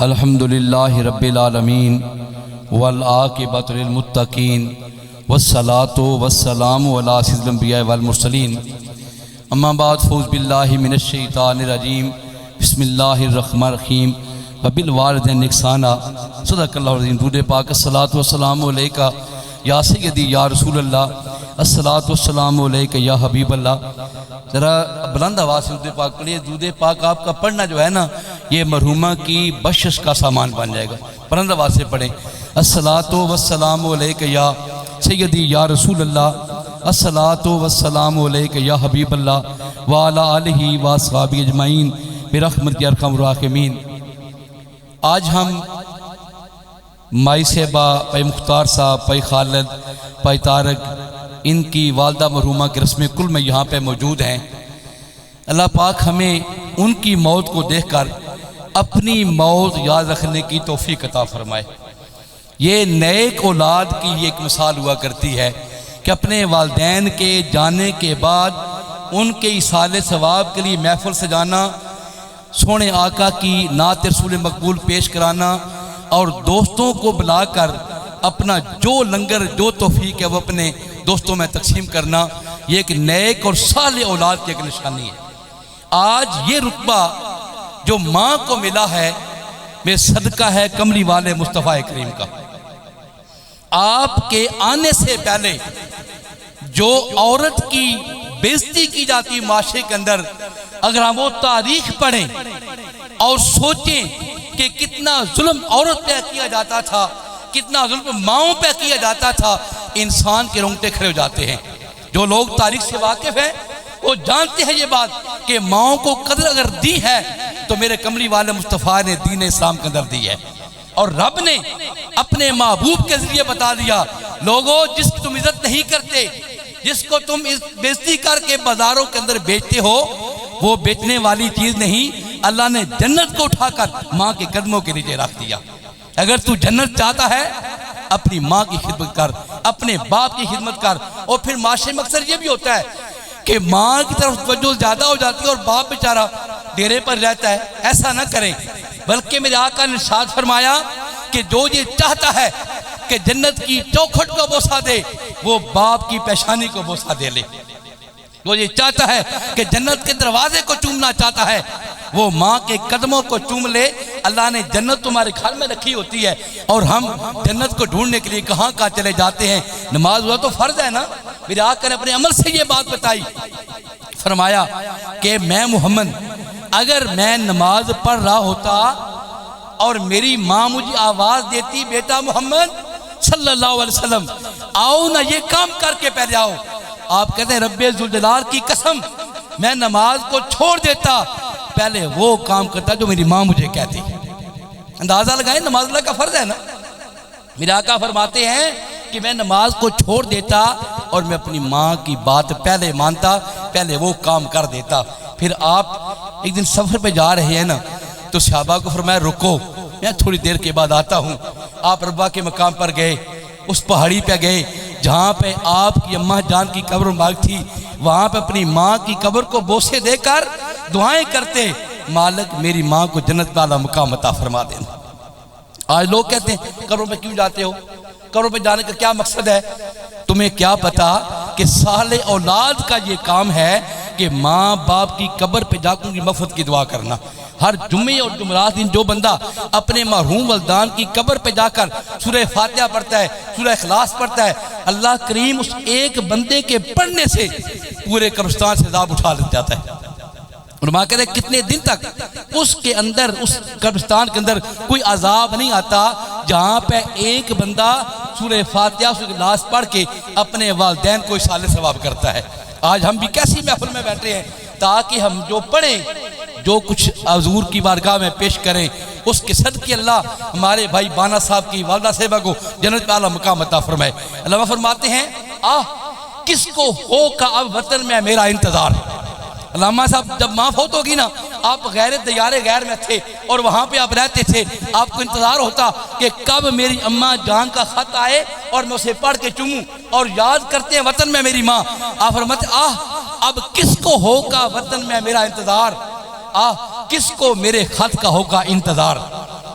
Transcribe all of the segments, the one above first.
الحمدللہ رب العالمین والعاقبۃ للمتقین والصلاۃ والسلام علی سید الانبیاء والمرسلین اما بعد فوز باللہ من الشیطان الرجیم بسم اللہ الرحمن الرحیم وبالوالدین احسانا صدق اللہ العظیم۔ درود پاک الصلاۃ والسلام علیکہ یا سیدی یا رسول اللہ، الصلاۃ والسلام علیکہ یا حبیب اللہ۔ ذرا بلند آواز سے درود پاک پڑھیے۔ درود پاک آپ کا پڑھنا جو ہے نا، یہ مرحومہ کی بخشش کا سامان بن جائے گا۔ بلند آواز سے پڑھیں، الصلاۃ والسلام علیکہ یا سیدی یا رسول اللہ، الصلاۃ والسلام علیکہ یا حبیب اللہ وعلی آلہ واصحابہ اجمعین برحمتک یا ارحم الراحمین۔ آج ہم مائی صاحبہ، پائی مختار صاحب، پائی خالد، پائی طارق، ان کی والدہ مرحومہ کے رسم کل میں یہاں پہ موجود ہیں۔ اللہ پاک ہمیں ان کی موت کو دیکھ کر اپنی موت یاد رکھنے کی توفیق عطا فرمائے۔ یہ نیک اولاد کی ایک مثال ہوا کرتی ہے کہ اپنے والدین کے جانے کے بعد ان کے ایصال ثواب کے لیے محفل سجانا، سونے آقا کی نعت رسول مقبول پیش کرانا اور دوستوں کو بلا کر اپنا جو لنگر جو توفیق ہے وہ اپنے دوستوں میں تقسیم کرنا، یہ ایک نیک اور صالح اولاد کی ایک نشانی ہے۔ آج یہ رتبہ جو ماں کو ملا ہے، میں صدقہ ہے کملی والے مصطفیٰ کریم کا۔ آپ کے آنے سے پہلے جو عورت کی بےزتی کی جاتی معاشرے کے اندر، اگر ہم وہ تاریخ پڑھیں اور سوچیں کہ کتنا ظلم عورت پہ کیا جاتا تھا، کتنا ظلم ماؤں پہ کیا جاتا تھا، انسان کے رونگٹے کھڑے ہو جاتے ہیں۔ جو لوگ تاریخ سے واقف ہیں وہ جانتے ہیں یہ بات کہ ماؤں کو قدر اگر دی ہے تو میرے کملی والے مصطفیٰ نے دین اسلام کے اندر دی ہے، اور رب نے اپنے محبوب کے ذریعے بتا دیا، لوگوں جس کی تم عزت نہیں کرتے، جس کو تم بےزتی کر کے بازاروں کے اندر بیچتے ہو، وہ بیچنے والی چیز نہیں، اللہ نے جنت کو اٹھا کر ماں کے قدموں کے نیچے رکھ دیا۔ اگر تو جنت چاہتا ہے اپنی ماں کی خدمت کر، اپنے باپ کی خدمت کر۔ اور پھر معاشرے میں اکثر یہ بھی ہوتا ہے کہ ماں کی طرف توجہ زیادہ ہو جاتی ہے اور باپ بیچارہ ڈیرے پر رہتا ہے۔ ایسا نہ کریں، بلکہ میرے آقا نے ارشاد فرمایا کہ جو یہ چاہتا ہے کہ جنت کی چوکھٹ کو بوسہ دے، وہ باپ کی پیشانی کو بوسہ دے لے۔ وہ یہ چاہتا ہے کہ جنت کے دروازے کو چومنا چاہتا ہے، وہ ماں کے قدموں کو چوم لے۔ اللہ نے جنت تمہارے گھر میں رکھی ہوتی ہے، اور ہم جنت کو ڈھونڈنے کے لیے کہاں چلے جاتے ہیں۔ نماز ہوا تو فرض ہے نا۔ میرے آقا نے اپنے عمل سے یہ بات بتائی، فرمایا کہ میں محمد، اگر میں نماز پڑھ رہا ہوتا اور میری ماں مجھے آواز دیتی، بیٹا محمد صلی اللہ علیہ وسلم آؤ نا، یہ کام کر کے پہلے آؤ، آپ کہتے ہیں رب ذوالجلال کی قسم میں نماز کو چھوڑ دیتا، پہلے وہ کام کرتا جو میری ماں مجھے کہتی۔ اندازہ لگائیں، نماز اللہ کا فرض ہے نا۔ میرے آقا فرماتے ہیں کہ میں نماز کو چھوڑ دیتا اور میں اپنی ماں کی بات پہلے مانتا، پہلے وہ کام کر دیتا۔ پھر آپ ایک دن سفر پہ جا رہے ہیں نا، تو صحابہ کو فرمایا رکو، میں تھوڑی دیر کے بعد آتا ہوں۔ آپ ربا کے مقام پر گئے، اس پہاڑی پہ گئے جہاں پہ آپ کی اماں جان کی قبر مبارک تھی، وہاں پہ اپنی ماں کی قبر کو بوسے دے کر دعائیں کرتے، مالک میری ماں کو جنت والا مقام عطا فرما دینا۔ آج لوگ کہتے ہیں قبروں پہ کیوں جاتے ہو، قبروں پہ جانے کا کیا مقصد ہے؟ تمہیں کیا پتا کہ صالح اولاد کا یہ کام ہے کہ ماں باپ کی قبر پہ جا کر ان کی مغفرت کی دعا کرنا۔ ہر جمعے اور جمعرات دن جو بندہ اپنے مرحوم والدان کی قبر پہ جا کر سورہ فاتحہ پڑھتا ہے، سورہ اخلاص پڑھتا ہے، اللہ کریم اس ایک بندے کے پڑھنے سے پورے قبرستان سے عذاب اٹھا لے جاتا ہے۔ علماء کہتے ہیں کتنے دن تک اس کے اندر، اس قبرستان کے اندر کوئی عذاب نہیں آتا جہاں پہ ایک بندہ سورہ فاتحہ سورہ اخلاص پڑھ کے اپنے والدین کو ایصال ثواب کرتا ہے۔ آج ہم بھی کیسی محفل میں بیٹھے ہیں تاکہ ہم جو پڑھیں، جو کچھ حضور کی بارگاہ میں پیش کریں، اس کے صدقے اللہ ہمارے بھائی بانا صاحب کی والدہ صاحبہ کو جنت والا مقام عطا فرمائے۔ علامہ فرماتے ہیں کس کو ہو کا اب وطن میں میرا انتظار۔ علامہ صاحب جب ماں فوت ہوگی نا، آپ غیر دیار غیر میں تھے اور وہاں پہ آپ رہتے تھے، آپ کو انتظار ہوتا کہ کب میری اماں جان کا خط آئے اور میں اسے پڑھ کے چوموں، اور یاد کرتے ہیں وطن میں میری ماں۔ آپ فرماتے اب کس کو ہوگا وطن میں میرا انتظار، کس کو میرے خط کا ہوگا انتظار۔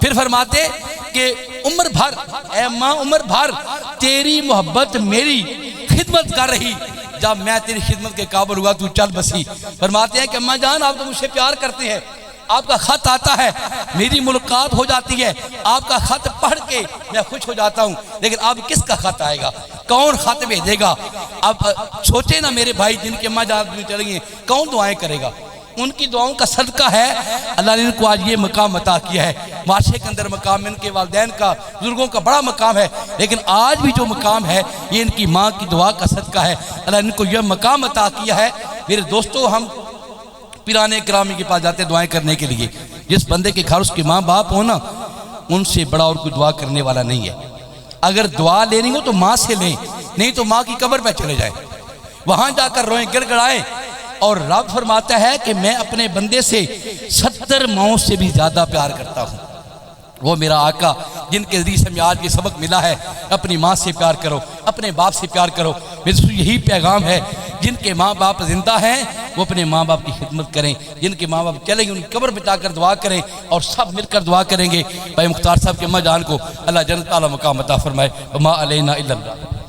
پھر فرماتے کہ عمر بھر اے ماں عمر بھر تیری محبت میری خدمت کر رہی، جب میں تیری خدمت کے قابل ہوا تو چل بسی۔ فرماتے ہیں کہ اماں جان آپ تو مجھ سے پیار کرتے ہیں، آپ کا خط آتا ہے میری ملاقات ہو جاتی ہے، آپ کا خط پڑھ کے میں خوش ہو جاتا ہوں، لیکن اب کس کا خط آئے گا، کون خط بھیجے گا؟ اب سوچے نا میرے بھائی جن کے اماں جان چلیں گے کون دعائیں کرے گا؟ ان کی دعاؤں کا صدقہ ہے اللہ نے ان کو آج یہ مقام عطا کیا ہے۔ معاشرے کے اندر مقام ان کے والدین کا بزرگوں کا بڑا مقام ہے، لیکن آج بھی جو مقام ہے یہ ان کی ماں کی دعا کا صدقہ ہے، اللہ نے ان کو یہ مقام عطا کیا ہے۔ میرے دوستو ہم پیرانے کرامی کے پاس جاتے ہیں دعائیں کرنے کے لیے، جس بندے کے گھر اس کے ماں باپ ہو نا ان سے بڑا اور کوئی دعا کرنے والا نہیں ہے۔ اگر دعا لینی ہو تو ماں سے لیں، نہیں تو ماں کی قبر پہ چلے جائیں، وہاں جا کر روئیں گڑ گڑائیں۔ اور رب فرماتا ہے کہ میں اپنے بندے سے 70 ماؤں سے بھی زیادہ پیار کرتا ہوں۔ وہ میرا آقا جن کے ذریعے سے آج یہ سبق ملا ہے، اپنی ماں سے پیار کرو، اپنے باپ سے پیار کرو۔ میرے یہی پیغام ہے، جن کے ماں باپ زندہ ہیں وہ اپنے ماں باپ کی خدمت کریں، جن کے ماں باپ چلیں گے ان کی قبر بچا کر دعا کریں، اور سب مل کر دعا کریں گے۔ بھائی مختار صاحب کے اماں جان کو اللہ جنت اعلیٰ مقام عطا فرمائے۔ وما علینا الا اللہ۔